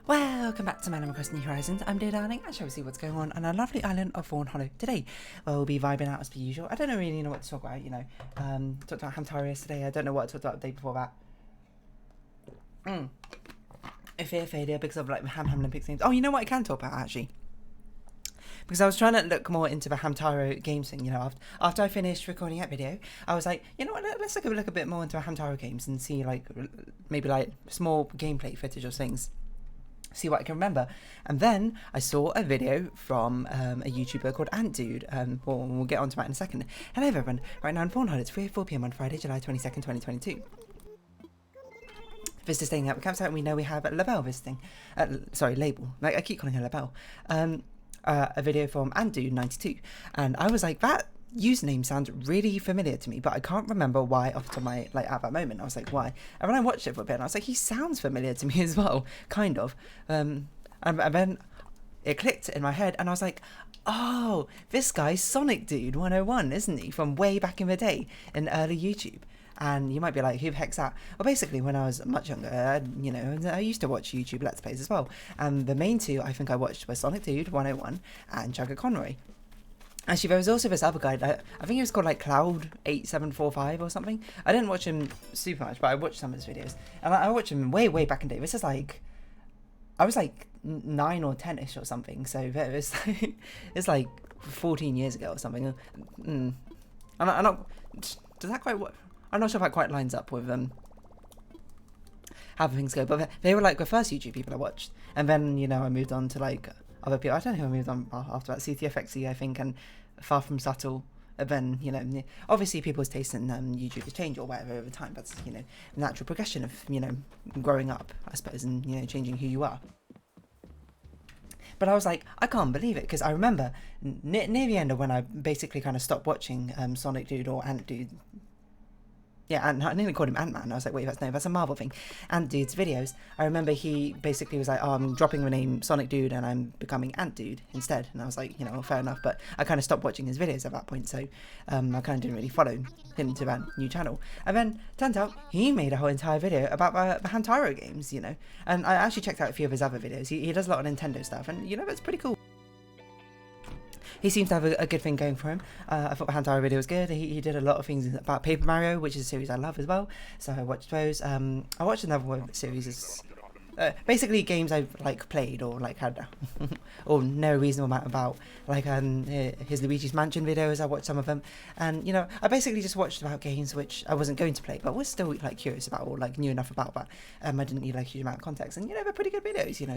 Welcome back to Man Across New Horizons. I'm dear darling, and shall we see what's going on our lovely island of Fawnhollow today? Well, we'll be vibing out as per usual. I don't really know what to talk about, you know. Talked about Hamtaro yesterday. I don't know what I talked about the day before that. A fear failure because of like Ham Olympics games. Oh, you know what I can talk about actually? Because I was trying to look more into the Hamtaro games thing, you know, after I finished recording that video, I was like, you know what, let's look a bit more into Hamtaro games and see like, maybe like small gameplay footage or things. See what I can remember. And then I saw a video from a YouTuber called Ant Dude. We'll get onto that in a second. Hello everyone, right now in Fawnhallow, it's 3:04 PM on Friday, July 22nd, 2022. Visitor staying at the campsite, and we know we have Labelle visiting. Label. Like, I keep calling her Labelle. A video from Ant Dude 92, and I was like, that username sounds really familiar to me, but I can't remember why off the top of my, like, at that moment. I was like, why? And when I watched it for a bit, and I was like, he sounds familiar to me as well, kind of. And then it clicked in my head, and I was like, oh, this guy's Sonic Dude 101, isn't he? From way back in the day in early YouTube. And you might be like, who the heck's that? Well, basically, when I was much younger, I used to watch YouTube Let's Plays as well. And the main two I think I watched were Sonic Dude 101 and Chugga Conroy. Actually, there was also this other guy, I think he was called like Cloud8745 or something. I didn't watch him super much, but I watched some of his videos. And I watched him way back in the day. This is like, I was like 9 or 10ish or something. So it's like 14 years ago or something. I'm not, does that quite work? I'm not sure if that quite lines up with how things go, but they were like the first YouTube people I watched. And then, you know, I moved on to like other people. I don't know who I moved on after that. CTFXE, I think, and Far From Subtle. And then, you know, obviously people's taste in YouTube change or whatever over time. That's, you know, a natural progression of, you know, growing up, I suppose, and, you know, changing who you are. But I was like, I can't believe it, because I remember near the end of when I basically kind of stopped watching Sonic Dude or Ant Dude. Yeah, and I nearly called him Ant-Man. I was like, wait, that's a Marvel thing. Ant Dude's videos. I remember he basically was like, oh, I'm dropping the name Sonic Dude and I'm becoming Ant Dude instead. And I was like, you know, fair enough. But I kind of stopped watching his videos at that point. So I kind of didn't really follow him to that new channel. And then, turns out, he made a whole entire video about the Hamtaro games, you know. And I actually checked out a few of his other videos. He does a lot of Nintendo stuff. And, you know, that's pretty cool. He seems to have a good thing going for him. I thought the Hamtaro video was good. He did a lot of things about Paper Mario, which is a series I love as well. So I watched those. I watched another one series. Basically games I've like played or like had or know a reasonable amount about, like his Luigi's Mansion videos. I watched some of them, and you know, I basically just watched about games which I wasn't going to play but was still like curious about or like knew enough about, but I didn't need like a huge amount of context. And you know, they're pretty good videos, you know,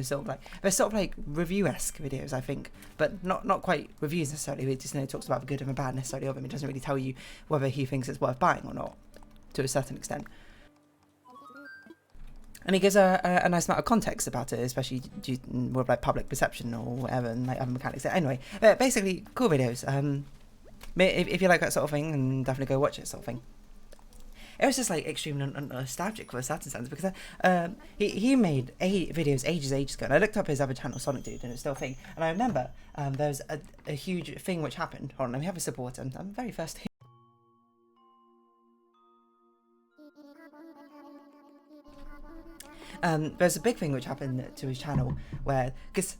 they're sort of like review-esque videos, I think, but not quite reviews necessarily. It just, you know, talks about the good and the bad necessarily of them. It doesn't really tell you whether he thinks it's worth buying or not, to a certain extent. And he gives a nice amount of context about it, especially with like public perception or whatever, and like other mechanics. Anyway, basically cool videos. If you like that sort of thing, then definitely go watch it, sort of thing. It was just like extremely nostalgic for a certain sense, because he made videos ages ago, and I looked up his other channel, Sonic Dude, and it's still a thing. And I remember there was a huge thing which happened. Hold on, let me have a supporter. I'm very thirsty. There's a big thing which happened to his channel where, because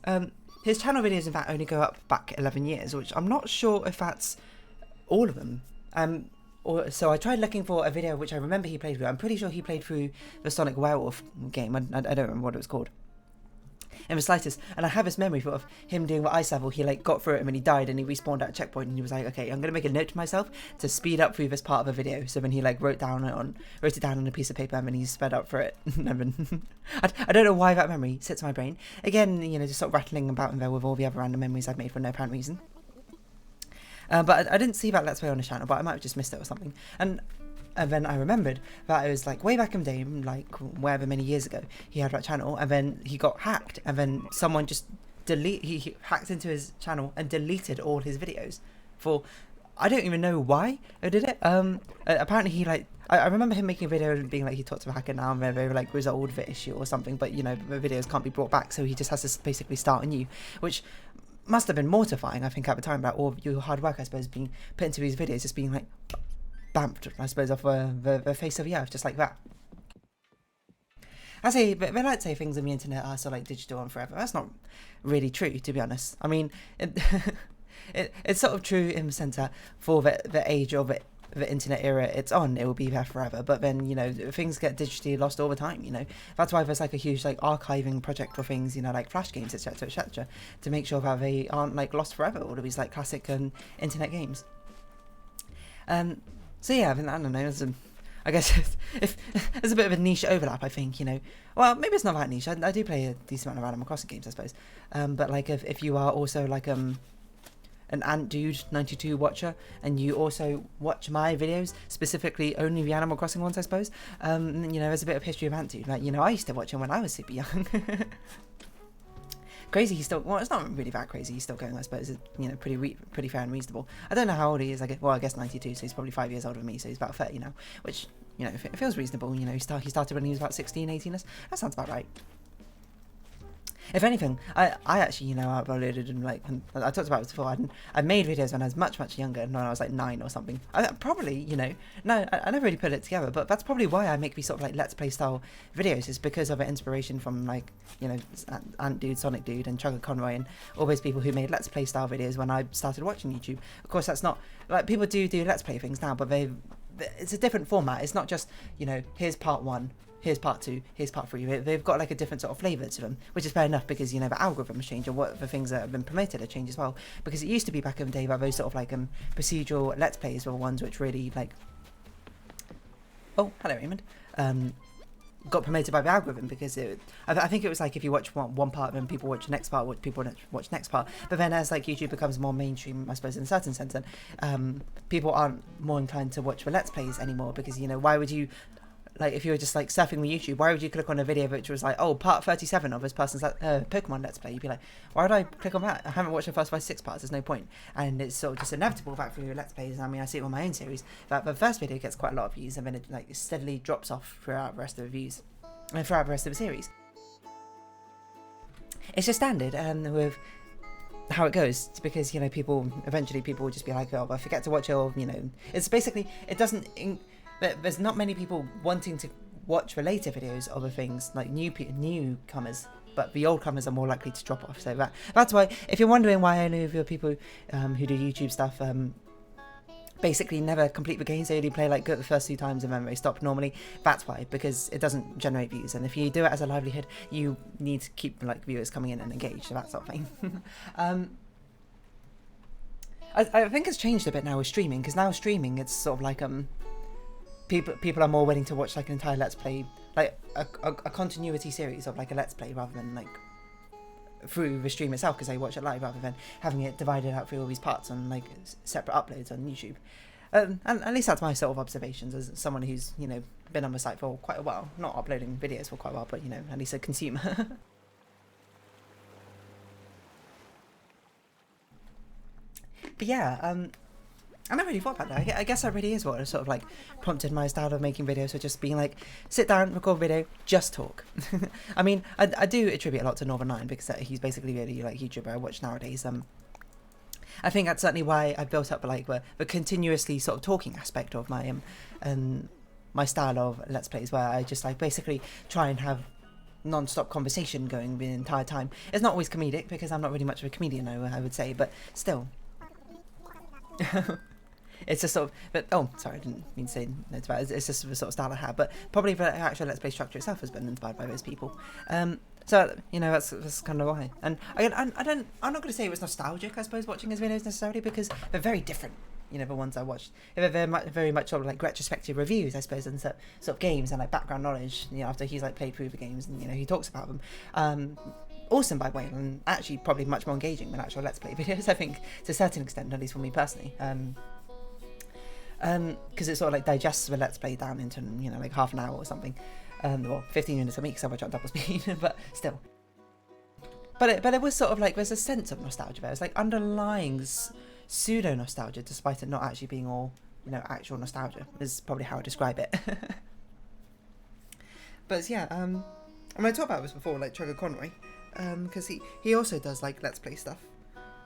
his channel videos in fact only go up back 11 years, which I'm not sure if that's all of them. So I tried looking for a video which I remember he played through. I'm pretty sure he played through the Sonic Werewolf game. I don't remember what it was called in the slightest, and I have this memory of him doing the ice level. He like got through it and then he died and he respawned at a checkpoint, and he was like, okay, I'm gonna make a note to myself to speed up through this part of the video. So then he like wrote it down on a piece of paper, and then he sped up for it. I don't know why that memory sits in my brain again, you know, just sort of rattling about in there with all the other random memories I've made for no apparent reason. But I didn't see that Let's Play on his channel, but I might have just missed it or something. And then I remembered that it was like way back in the day, like wherever many years ago, he had that channel, and then he got hacked, and then someone just he hacked into his channel and deleted all his videos for, I don't even know why I did it. Apparently he like, I remember him making a video and being like, he talked to a hacker now and they were like resolved the issue or something, but you know, the videos can't be brought back, so he just has to basically start anew, which must have been mortifying, I think, at the time, about all your hard work, I suppose, being put into these videos, just being like bamped, I suppose, off the face of the earth, just like that. I say, but they like to say things on the internet are sort of like digital and forever. That's not really true, to be honest. I mean, it's sort of true in the sense that for the age of it, the internet era it's on, it will be there forever. But then, you know, things get digitally lost all the time, you know. That's why there's like a huge like archiving project for things, you know, like flash games, etc., etc., to make sure that they aren't like lost forever, all of these like classic internet games. So yeah, I don't know, I guess if there's a bit of a niche overlap, I think, you know. Well, maybe it's not that niche. I do play a decent amount of Animal Crossing games, I suppose. But like if you are also like an Ant Dude 92 watcher, and you also watch my videos, specifically only the Animal Crossing ones, I suppose. You know, there's a bit of history of Ant Dude. Like, you know, I used to watch him when I was super young. Crazy, he's still, well, it's not really that crazy, he's still going, I suppose. It's, you know, pretty fair and reasonable. I don't know how old he is, I guess 92, so he's probably 5 years older than me, so he's about 30 now, which, you know, it feels reasonable. You know, he started when he was about 16, 18, that sounds about right. If anything, I actually, you know, I've uploaded and like, I talked about this before, I made videos when I was much younger, when I was like 9 or something. I probably, you know, no, I never really put it together, but that's probably why I make these sort of like Let's Play style videos, is because of an inspiration from like, you know, Ant Dude, Sonic Dude and Chugga Conroy and all those people who made Let's Play style videos when I started watching YouTube. Of course, that's not, like, people do Let's Play things now, but it's a different format. It's not just, you know, here's part 1, here's part 2, here's part 3. They've got like a different sort of flavour to them, which is fair enough, because, you know, the algorithms change, and what the things that have been promoted have changed as well. Because it used to be back in the day that those sort of like procedural Let's Plays were the ones which really like, oh, hello Raymond, got promoted by the algorithm, because I think it was like if you watch one part, then people watch the next part, people watch next part. But then as like YouTube becomes more mainstream, I suppose in a certain sense, then people aren't more inclined to watch the Let's Plays anymore, because, you know, why would you, like, if you were just like surfing the YouTube, why would you click on a video which was like, oh, part 37 of this person's Pokemon Let's Play? You'd be like, why would I click on that? I haven't watched the first 6 parts, there's no point. And it's sort of just inevitable that through Let's Plays. I mean, I see it on my own series, that the first video gets quite a lot of views, and then it like steadily drops off throughout the rest of the views, and throughout the rest of the series. It's just standard, and with how it goes, because, you know, eventually people will just be like, oh, I forget to watch it, or, you know, it's basically, it doesn't, there's not many people wanting to watch the later videos of the things, like newcomers, but the old comers are more likely to drop off. So that's why, if you're wondering why any of your people who do YouTube stuff basically never complete the games, they only play like good the first 2 times and then they stop normally, that's why, because it doesn't generate views. And if you do it as a livelihood, you need to keep like viewers coming in and engaged, so that sort of thing. I think it's changed a bit now with streaming, because now streaming, it's sort of like people are more willing to watch like an entire Let's Play, like a continuity series of like a Let's Play, rather than like through the stream itself, because they watch it live, rather than having it divided out through all these parts on like separate uploads on YouTube. And at least that's my sort of observations as someone who's, you know, been on the site for quite a while, not uploading videos for quite a while, but, you know, at least a consumer. But yeah, I never really thought about that. I guess that really is what sort of like prompted my style of making videos, so just being like, sit down, record a video, just talk. I mean, I do attribute a lot to Northern Lion, because he's basically really like YouTuber I watch nowadays. I think that's certainly why I built up like the continuously sort of talking aspect of my my style of Let's Plays, where I just like basically try and have non-stop conversation going the entire time. It's not always comedic, because I'm not really much of a comedian, I would say, but still. It's just sort of, but oh, sorry, I didn't mean to say no to that. It's just the sort of style I have, but probably the actual Let's Play structure itself has been inspired by those people. So, you know, that's kind of why. And again, I'm not going to say it was nostalgic, I suppose, watching his videos necessarily, because they're very different. You know, the ones I watched, they're very much sort of like retrospective reviews, I suppose, and sort of games and like background knowledge. You know, after he's like played through the games, and, you know, he talks about them. Awesome, by the way, and actually probably much more engaging than actual Let's Play videos, I think, to a certain extent, at least for me personally. Because it sort of like digests the Let's Play down into, you know, like half an hour or something, or 15 minutes a week, because I watch on double speed, but still. But it was sort of like, there's a sense of nostalgia there. It's like underlying pseudo nostalgia, despite it not actually being all, you know, actual nostalgia, is probably how I describe it. But yeah, I mean, I talked about this before, like Chugga Conroy, because he also does like Let's Play stuff.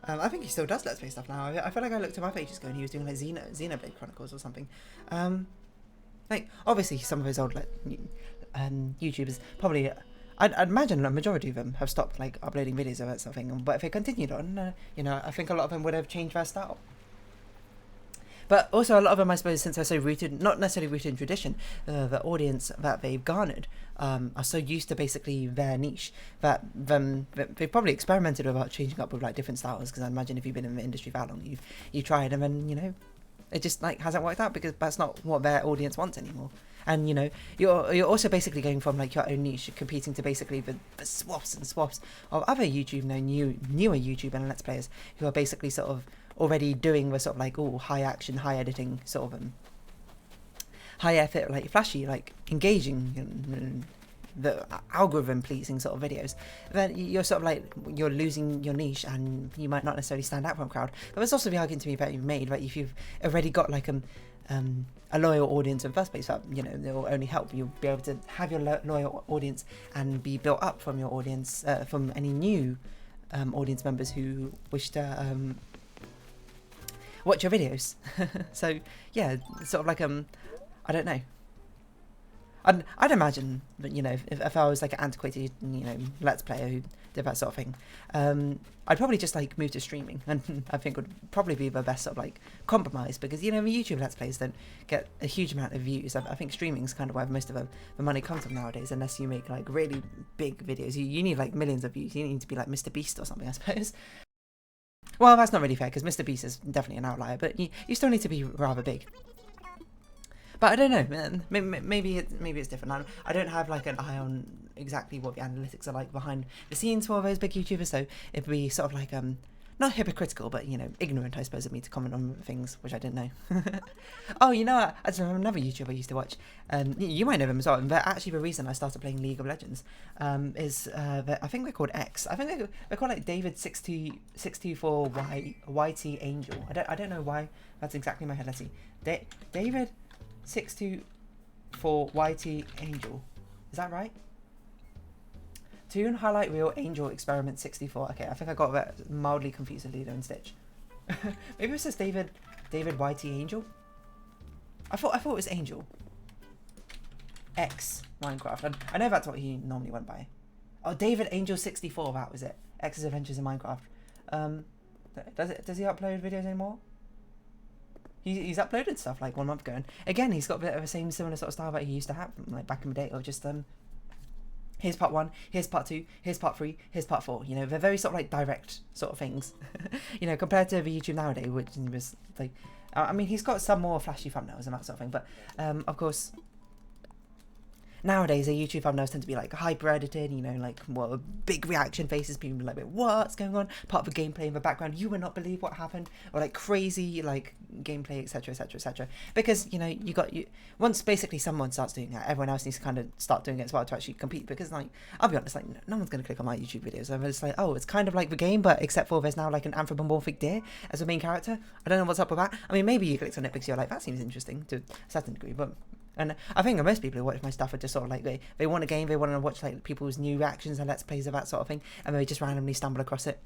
I think he still does Let's Play stuff now. I feel like I looked at my pages ago and he was doing like Xenoblade Chronicles or something. Like, obviously some of his old YouTubers probably, I'd imagine a majority of them have stopped like uploading videos of that sort of thing. But if they continued on, you know, I think a lot of them would have changed their style. But also a lot of them, I suppose, since they're so rooted, not necessarily rooted in tradition, the audience that they've garnered are so used to basically their niche that they've probably experimented about changing up with like different styles. Because I imagine if you've been in the industry that long, you've tried, and then, you know, it just like hasn't worked out because that's not what their audience wants anymore. And, you know, you're also basically going from like your own niche, competing to basically the swaths and swaths of other YouTube, newer YouTube and Let's Players who are basically sort of already doing the sort of like high action, high editing, sort of high effort, like flashy, like engaging, the algorithm pleasing sort of videos. Then you're sort of like, you're losing your niche and you might not necessarily stand out from a crowd. But there's also the argument to be that you've made, that if you've already got like a loyal audience in the first place, that, you know, it will only help. You'll be able to have your loyal audience and be built up from your audience, from any new audience members who wish to watch your videos. So yeah, it's sort of like I don't know. I'd imagine that, you know, if I was like an antiquated, you know, Let's Player who did that sort of thing, I'd probably just like move to streaming, and I think would probably be the best sort of like compromise, because, you know, the YouTube Let's Plays don't get a huge amount of views. I think streaming's kind of where most of the money comes from nowadays, unless you make like really big videos. You need like millions of views. You need to be like Mr. Beast or something, I suppose. Well, that's not really fair, because Mr. Beast is definitely an outlier, but you still need to be rather big. But I don't know, maybe it's different. I don't have like an eye on exactly what the analytics are like behind the scenes for those big YouTubers, so it'd be sort of like not hypocritical, but, you know, ignorant, I suppose, of me to comment on things which I didn't know. Oh, you know, I just remember another YouTuber I used to watch. You might know them as well. But actually, the reason I started playing League of Legends is that I think they're called X. I think they're called like David 624 YT Angel. I don't know why that's exactly in my head. Let's see, David 624 YT Angel. Is that right? Tune highlight reel Angel Experiment 64. Okay, I think I got that mildly confused with Lilo and Stitch. Maybe it says David YT Angel. I thought it was Angel. X Minecraft. I know that's what he normally went by. Oh, David Angel 64. That was it. X's Adventures in Minecraft. Does he upload videos anymore? He's uploaded stuff like 1 month ago, and again he's got a bit of the same similar sort of style that he used to have like back in the day, of just here's part 1, here's part 2, here's part 3, here's part 4. You know, they're very sort of like direct sort of things. You know, compared to the YouTube nowadays, which was like, I mean, he's got some more flashy thumbnails and that sort of thing, but of course, nowadays, the YouTube thumbnails tend to be like hyper edited, you know, like big reaction faces, people like, what's going on? Part of the gameplay in the background, you will not believe what happened, or like crazy like gameplay, etc., etc., etc. Because, you know, once basically someone starts doing that, everyone else needs to kind of start doing it as well to actually compete. Because, like, I'll be honest, like, no one's going to click on my YouTube videos. I'm just like, oh, it's kind of like the game, but except for there's now like an anthropomorphic deer as a main character. I don't know what's up with that. I mean, maybe you clicked on it because you're like, that seems interesting to a certain degree, but. And I think most people who watch my stuff are just sort of like, they want a game, they want to watch like people's new reactions and Let's Plays of that sort of thing, and they just randomly stumble across it.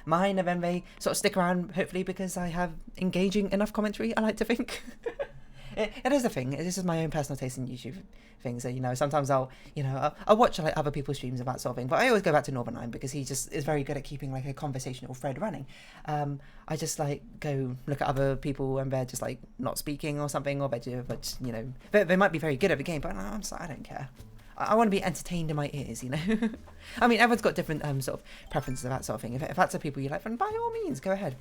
Mine, and then they sort of stick around, hopefully, because I have engaging enough commentary, I like to think. It is a thing. This is my own personal taste in YouTube things. So, you know, sometimes I'll watch like other people's streams and that sort of thing. But I always go back to Northern Line because he just is very good at keeping like a conversational thread running. I just like go look at other people and they're just like not speaking or something, or they're but you know, they might be very good at the game, but I'm sorry, I don't care. I want to be entertained in my ears, you know. I mean, everyone's got different sort of preferences of that sort of thing. If that's the people you like, then by all means, go ahead.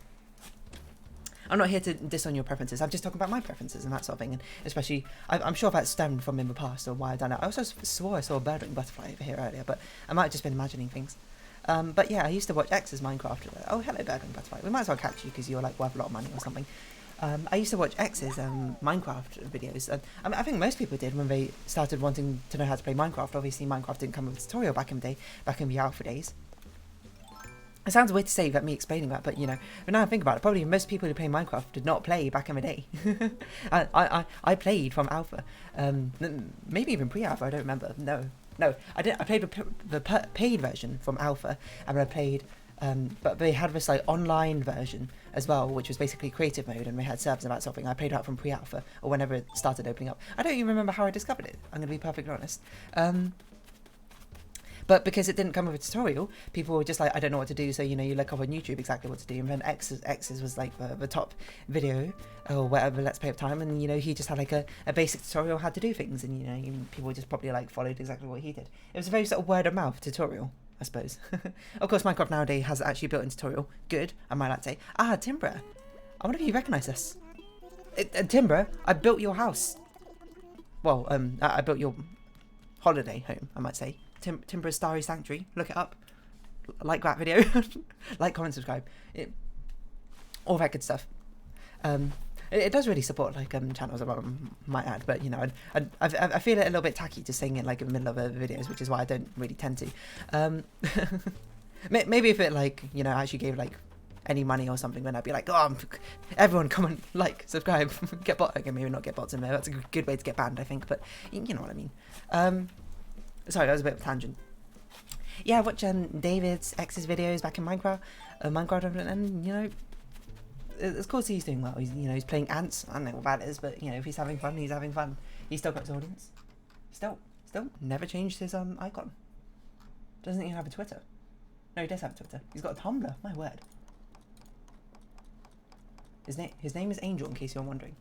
I'm not here to diss on your preferences. I'm just talking about my preferences and that sort of thing. And especially, I'm sure that stemmed from in the past or why I've done it. I also swore I saw a bird-winged butterfly over here earlier, but I might have just been imagining things. But yeah, I used to watch X's Minecraft. Oh, hello, bird-winged butterfly. We might as well catch you because you're like worth a lot of money or something. I used to watch X's Minecraft videos. I mean, I think most people did when they started wanting to know how to play Minecraft. Obviously, Minecraft didn't come with a tutorial back in the day, back in the alpha days. It sounds weird to say that me explaining that, but you know, but now I think about it, probably most people who play Minecraft did not play back in the day. I played from alpha, maybe even pre-alpha. I don't remember. No, I didn't. I played the paid version from alpha, and I played But they had this like online version as well, which was basically creative mode, and they had servers and that sort of thing. I played out from pre-alpha or whenever it started opening up. I don't even remember how I discovered it, I'm going to be perfectly honest. But because it didn't come with a tutorial, people were just like, I don't know what to do. So, you know, you look up on YouTube exactly what to do. And then X's was like the top video or whatever, Let's Play of time. And, you know, he just had like a basic tutorial how to do things. And, you know, people just probably like followed exactly what he did. It was a very sort of word of mouth tutorial, I suppose. Of course, Minecraft nowadays has actually built in tutorial. Good, I might like to say. Ah, Timbra. I wonder if you recognise this. Timbra, I built your house. Well, I built your holiday home, I might say. Timbra's Starry Sanctuary. Look it up. Like that video. Like, comment, subscribe. All that good stuff. It does really support like channels, I might add, but you know, I feel it a little bit tacky just saying it like in the middle of videos, which is why I don't really tend to. Maybe if it like, you know, actually gave like any money or something, then I'd be like, oh, everyone come and like, subscribe, get bot. Okay, maybe not get bots in there. That's a good way to get banned, I think, but you know what I mean. Sorry, that was a bit of a tangent. Yeah, I watch David's X's videos back in Minecraft, and you know, it's cool to see he's doing well. He's, you know, he's playing ants. I don't know what that is, but you know, if he's having fun, he's having fun. He's still got his audience. Still never changed his icon. Doesn't even have a Twitter. No, he does have a Twitter. He's got a Tumblr. My word. His name is Angel, in case you're wondering.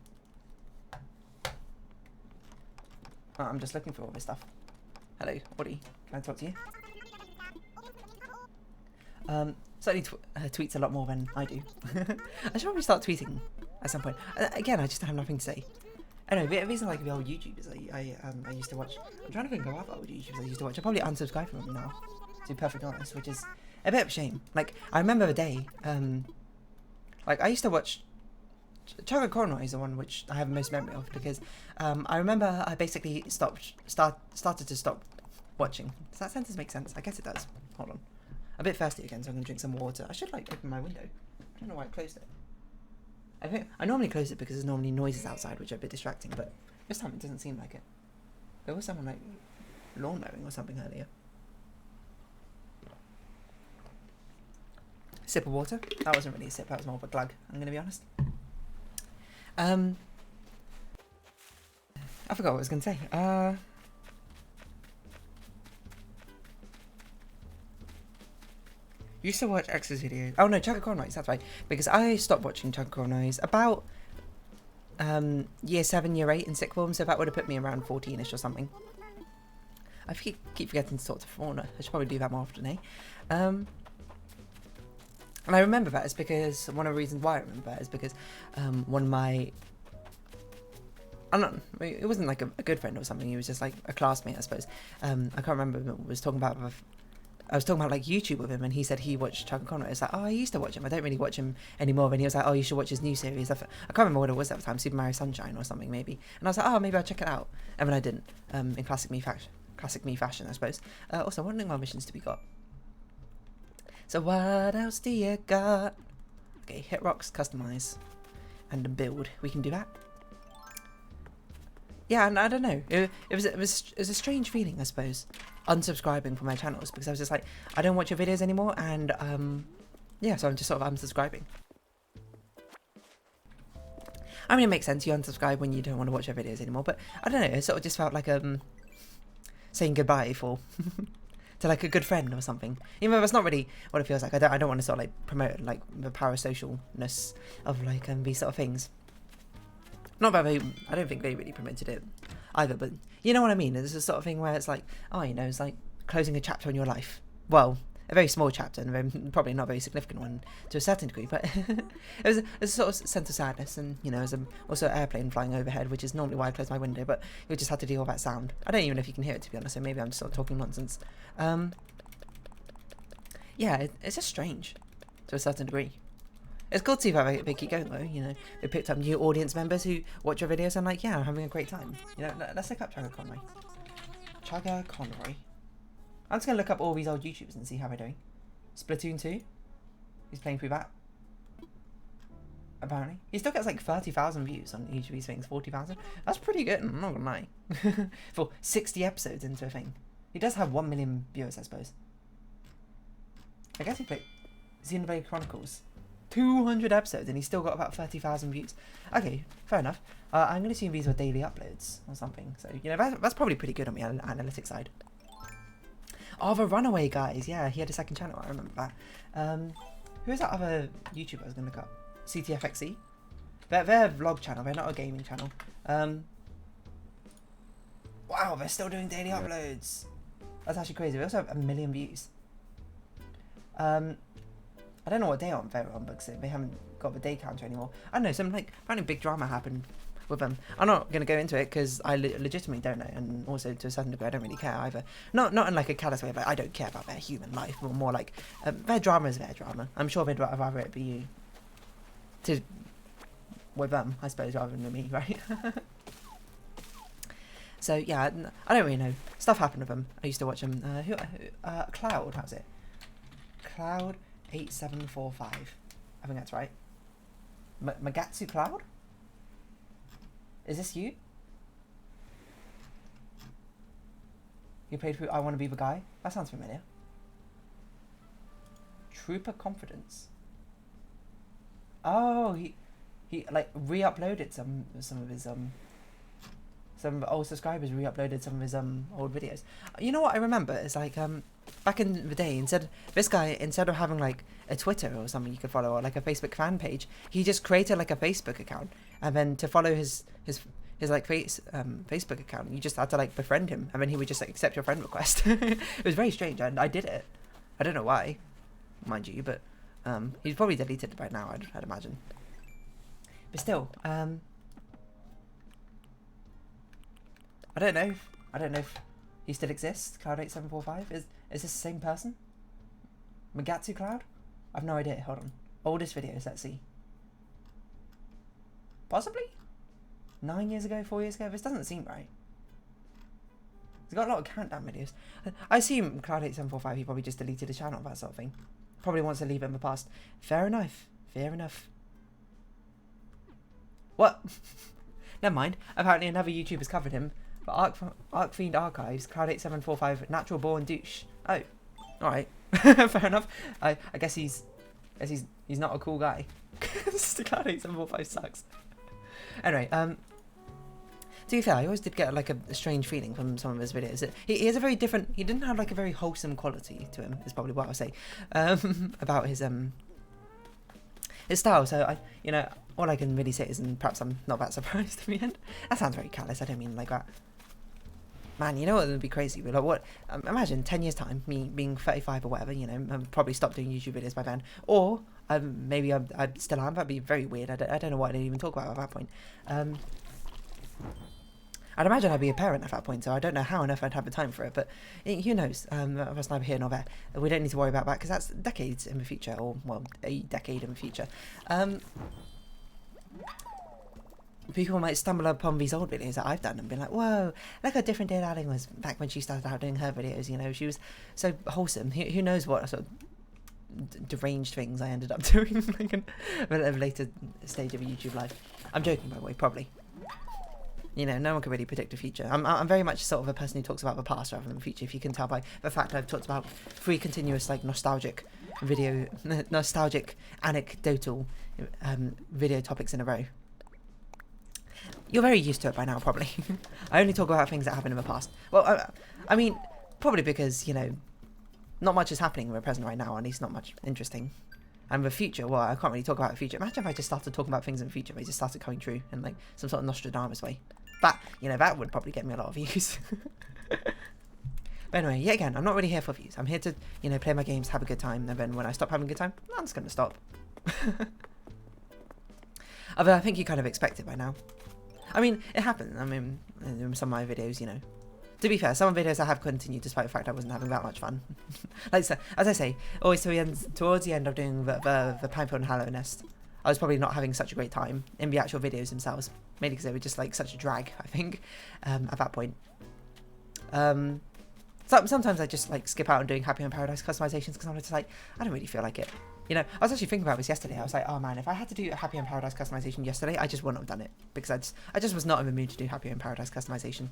Oh, I'm just looking for all this stuff. Hello, Woody. Can I talk to you? Certainly tweets a lot more than I do. I should probably start tweeting at some point. Again, I just have nothing to say. Anyway, these are like the old YouTubers I used to watch. I'm trying to think of what old YouTubers I used to watch. I probably unsubscribed from them now, to be perfectly honest, which is a bit of a shame. Like, I remember the day, like, I used to watch Chugga Corner is the one which I have the most memory of, because I remember I basically started to stop watching. Does that sentence make sense? I guess it does. Hold on. I'm a bit thirsty again, so I'm going to drink some water. I should like open my window. I don't know why I closed it. I normally close it because there's normally noises outside which are a bit distracting, but this time it doesn't seem like it. There was someone like lawn mowing or something earlier. Sip of water. That wasn't really a sip, that was more of a glug, I'm going to be honest. I forgot what I was going to say. Used to watch X's videos. Oh no, Chugga Cornroys, that's right. Because I stopped watching Chugga Cornroys about year 7, year 8 in sixth form, so that would have put me around 14ish or something. I keep forgetting to talk to Fauna. I should probably do that more often, eh? And I remember that is because, one of the reasons why I remember that is because one of my, it wasn't like a good friend or something, he was just like a classmate, I suppose. I can't remember, but was talking about, I was talking about like YouTube with him, and he said he watched Chugga Cornrows. It's like, oh, I used to watch him, I don't really watch him anymore. And he was like, oh, you should watch his new series. I can't remember what it was at the time, Super Mario Sunshine or something maybe. And I was like, oh, maybe I'll check it out. And then I didn't, in classic me fashion, I suppose. Also, what more missions do we got? So what else do you got? Okay, hit rocks, customize, and build. We can do that. Yeah, and I don't know. It was a strange feeling, I suppose, unsubscribing from my channels, because I was just like, I don't watch your videos anymore, and yeah, so I'm just sort of unsubscribing. I mean, it makes sense. You unsubscribe when you don't want to watch your videos anymore, but I don't know. It sort of just felt like saying goodbye for to like a good friend or something. Even though that's not really what it feels like. I don't want to sort of like promote like the parasocialness of like these sort of things. Not that I don't think they really promoted it either, but you know what I mean. It's the sort of thing where it's like, oh, you know, it's like closing a chapter in your life. Well, a very small chapter, and probably not a very significant one to a certain degree, but it was a sort of sense of sadness, and you know, there's also an airplane flying overhead, which is normally why I close my window, but we just had to deal with that sound. I don't even know if you can hear it, to be honest, so maybe I'm just sort of talking nonsense. Yeah, it's just strange to a certain degree. It's cool to see how they keep going though, you know. They picked up new audience members who watch your videos and like, yeah, I'm having a great time. You know, let's look up Chugga Conroy. Chugga Conroy. I'm just going to look up all these old YouTubers and see how they're doing. Splatoon 2. He's playing through that. Apparently. He still gets like 30,000 views on each of these things. 40,000. That's pretty good, I'm not going to lie. For 60 episodes into a thing. He does have 1 million viewers, I suppose. I guess he played... Xenoblade Chronicles. 200 episodes and he's still got about 30,000 views. Okay, fair enough. I'm going to assume these were daily uploads or something. So, you know, that's probably pretty good on the analytics side. Oh, the Runaway guys. Yeah, he had a second channel. I remember that. Who is that other YouTuber I was going to look up? CTFXE? They're a vlog channel. They're not a gaming channel. Wow, they're still doing daily uploads. That's actually crazy. They also have 1 million views. I don't know what day they're on because they haven't got the day counter anymore. I don't know, some like apparently big drama happened with them. I'm not going to go into it because I legitimately don't know, and also to a certain degree I don't really care either. Not in like a callous way, but I don't care about their human life, but more like their drama is their drama. I'm sure they'd rather it be with them, I suppose, rather than me, right? So yeah, I don't really know. Stuff happened with them. I used to watch them. Cloud, how's it? Cloud 8745. I think that's right. Magatsu Cloud? Is this you? You played through I Want to Be the Guy? That sounds familiar. Trooper Confidence. Oh, he like re-uploaded some of his some old subscribers re-uploaded some of his old videos. You know what I remember is like back in the day, this guy instead of having like a Twitter or something you could follow or like a Facebook fan page, he just created like a Facebook account, and then to follow his like Facebook account you just had to like befriend him, and then he would just like accept your friend request. It was very strange, and I did it. I don't know why, mind you, but he's probably deleted it by now, I'd imagine. But still, I don't know if he still exists. Cloud 8745 is this the same person? Magatsu Cloud? I've no idea. Hold on. Oldest videos. Let's see. Possibly 9 years ago, 4 years ago. This doesn't seem right. He's got a lot of countdown videos. I assume Cloud 8745. He probably just deleted his channel, that sort of thing. Probably wants to leave it in the past. Fair enough. Fair enough. What? Never mind. Apparently another YouTuber's covered him. But Arc Fiend Archives, Cloud 8745, Natural Born Douche. Oh, all right, fair enough. I guess he's not a cool guy. Cloud 8745 sucks. Anyway, to be fair, I always did get like a strange feeling from some of his videos. He has a very different. He didn't have like a very wholesome quality to him. Is probably what I'll say about his style. So all I can really say is, and perhaps I'm not that surprised in the end. That sounds very callous. I don't mean like that. Man, you know what would be crazy? Like what? Imagine 10 years time, me being 35 or whatever. You know, I've probably stopped doing YouTube videos by then, or maybe I still am. That'd be very weird. I don't know what I'd even talk about at that point. I'd imagine I'd be a parent at that point, so I don't know how on earth I'd have the time for it, but who knows? That's neither here nor there. We don't need to worry about that because that's decades in the future, or well, a decade in the future. People might stumble upon these old videos that I've done and be like, whoa, look how different Dale Allen was back when she started out doing her videos. You know, she was so wholesome. Who knows what sort of deranged things I ended up doing like in a later stage of a YouTube life. I'm joking, by the way, probably. You know, no one can really predict the future. I'm very much sort of a person who talks about the past rather than the future, if you can tell by the fact I've talked about 3 continuous, like, nostalgic anecdotal video topics in a row. You're very used to it by now, probably. I only talk about things that happened in the past. Well, I mean, probably because, you know, not much is happening in the present right now, at least not much interesting. And the future, well, I can't really talk about the future. Imagine if I just started talking about things in the future, they just started coming true in, like, some sort of Nostradamus way. That, you know, that would probably get me a lot of views. But anyway, yet again, I'm not really here for views. I'm here to, you know, play my games, have a good time, and then when I stop having a good time, I'm just going to stop. Although I think you kind of expect it by now. I mean, it happened. I mean, in some of my videos, you know. To be fair, some videos I have continued despite the fact I wasn't having that much fun. Like, so, as I say, always towards the end of doing the Pineapple and Hallow Nest, I was probably not having such a great time in the actual videos themselves. Mainly because they were just like such a drag, I think, at that point. Sometimes I just like skip out on doing Happy in Paradise customizations because I'm just like, I don't really feel like it. You know, I was actually thinking about this yesterday. I was like, oh man, if I had to do a Happy in Paradise customization yesterday, I just wouldn't have done it because I just was not in the mood to do Happy in Paradise customization.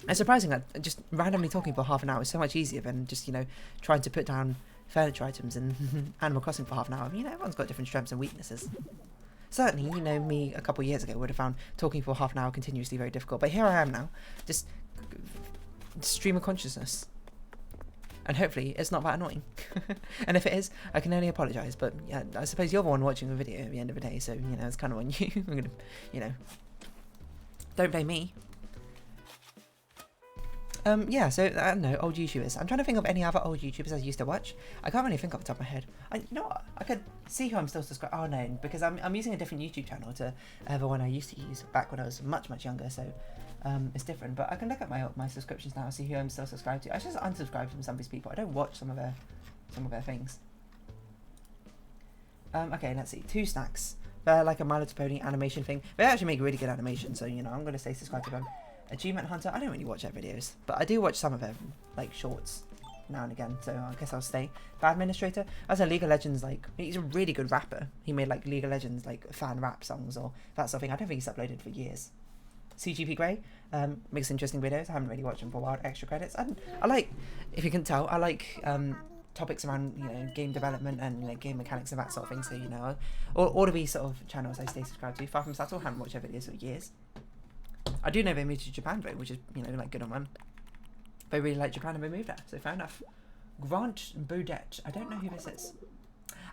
It's surprising that just randomly talking for half an hour is so much easier than just, you know, trying to put down furniture items in Animal Crossing for half an hour. You know, everyone's got different strengths and weaknesses. Certainly, you know, me a couple of years ago would have found talking for half an hour continuously very difficult. But here I am now, just stream of consciousness. And hopefully it's not that annoying. And if it is, I can only apologise. But yeah, I suppose you're the one watching the video at the end of the day, so, you know, it's kind of on you. I'm gonna, you know, don't blame me. Yeah, so, I don't know, old YouTubers. I'm trying to think of any other old YouTubers I used to watch. I can't really think off the top of my head. You know what? I could see who I'm still subscribed. Oh, no, because I'm using a different YouTube channel to the one I used to use back when I was much, much younger, so it's different. But I can look at my subscriptions now and see who I'm still subscribed to. I just unsubscribed from some of these people. I don't watch some of their things. Okay, let's see. Two Snacks. They're like a My Little Pony animation thing. They actually make really good animation, so, you know, I'm going to stay subscribed to them. Achievement Hunter, I don't really watch their videos, but I do watch some of their, like, shorts now and again, so I guess I'll stay. Bad Administrator, that's a League of Legends, like, he's a really good rapper. He made, like, League of Legends, like, fan rap songs or that sort of thing. I don't think he's uploaded for years. CGP Grey, makes interesting videos. I haven't really watched him for a while. Extra credits. I like, if you can tell, I like, topics around, you know, game development and, like, game mechanics and that sort of thing, so, you know, all of these sort of channels I stay subscribed to. Far From Subtle, haven't watched their videos for years. I do know they moved to Japan though, which is, you know, like, good on them. They really like Japan and they moved there, so fair enough. Grant Boudet, I don't know who this is.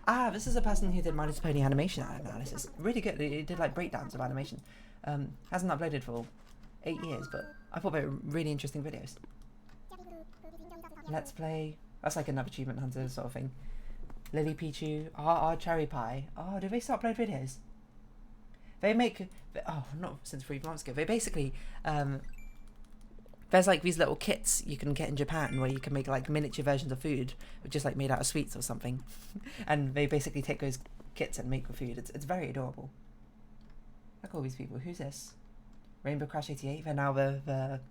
Ah, this is a person who did My Little Pony animation analysis. Really good. He did, like, breakdowns of animation. Hasn't uploaded for 8 years, but I thought they were really interesting videos. Let's Play. That's like another Achievement Hunter sort of thing. Lily Pichu. RR Cherry Pie. Oh, do they still upload videos? They make, oh, not since 3 months ago. They basically, there's like these little kits you can get in Japan where you can make like miniature versions of food, just like made out of sweets or something. And they basically take those kits and make the food. It's very adorable. Look at all these people. Who's this? Rainbow Crash 88. They're now the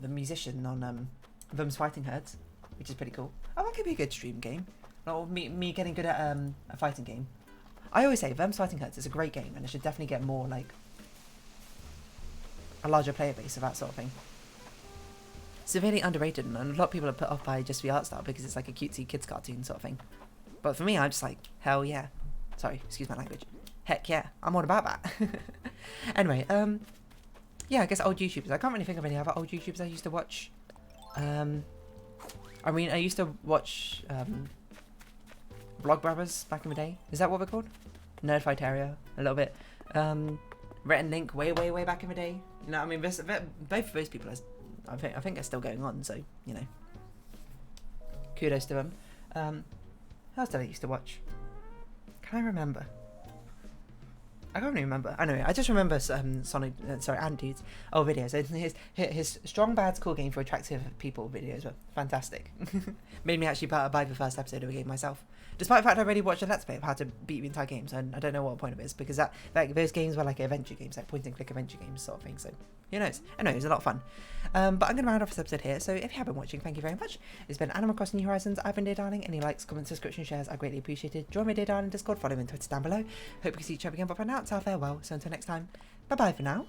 musician on Them's Fighting Herds, which is pretty cool. Oh, that could be a good stream game. Or me getting good at a fighting game. I always say Them's Fighting Herds is a great game and it should definitely get more, like, a larger player base of that sort of thing. Severely underrated, and a lot of people are put off by just the art style because it's like a cutesy kids cartoon sort of thing. But for me, I'm just like, hell yeah. Sorry, excuse my language. Heck yeah, I'm all about that. Anyway, yeah, I guess old YouTubers. I can't really think of any other old YouTubers I used to watch. I mean, I used to watch Vlogbrothers back in the day. Is that what they're called? Nerdfight Area, a little bit. Rhett and Link, way back in the day. You know, I mean, both of those people, I think they're still going on. So, you know, kudos to them. Who else did I used to watch? Can I remember? I can't really remember. Anyway, I just remember Andude's old videos. His Strong Bad's Cool Game for Attractive People videos were fantastic. Made me actually buy the first episode of the game myself. Despite the fact I already watched a Let's Play of how to beat the entire game, so I don't know what the point of it is, because those games were like adventure games, like point-and-click adventure games sort of thing, so who knows? Anyway, it was a lot of fun. But I'm going to round off this episode here, so if you have been watching, thank you very much. It's been Animal Crossing New Horizons. I've been Dear Darling. Any likes, comments, subscriptions, shares are greatly appreciated. Join me Dear Darling Discord, follow me on Twitter down below. Hope you can see each other again, but for now, it's our farewell, so until next time, bye-bye for now.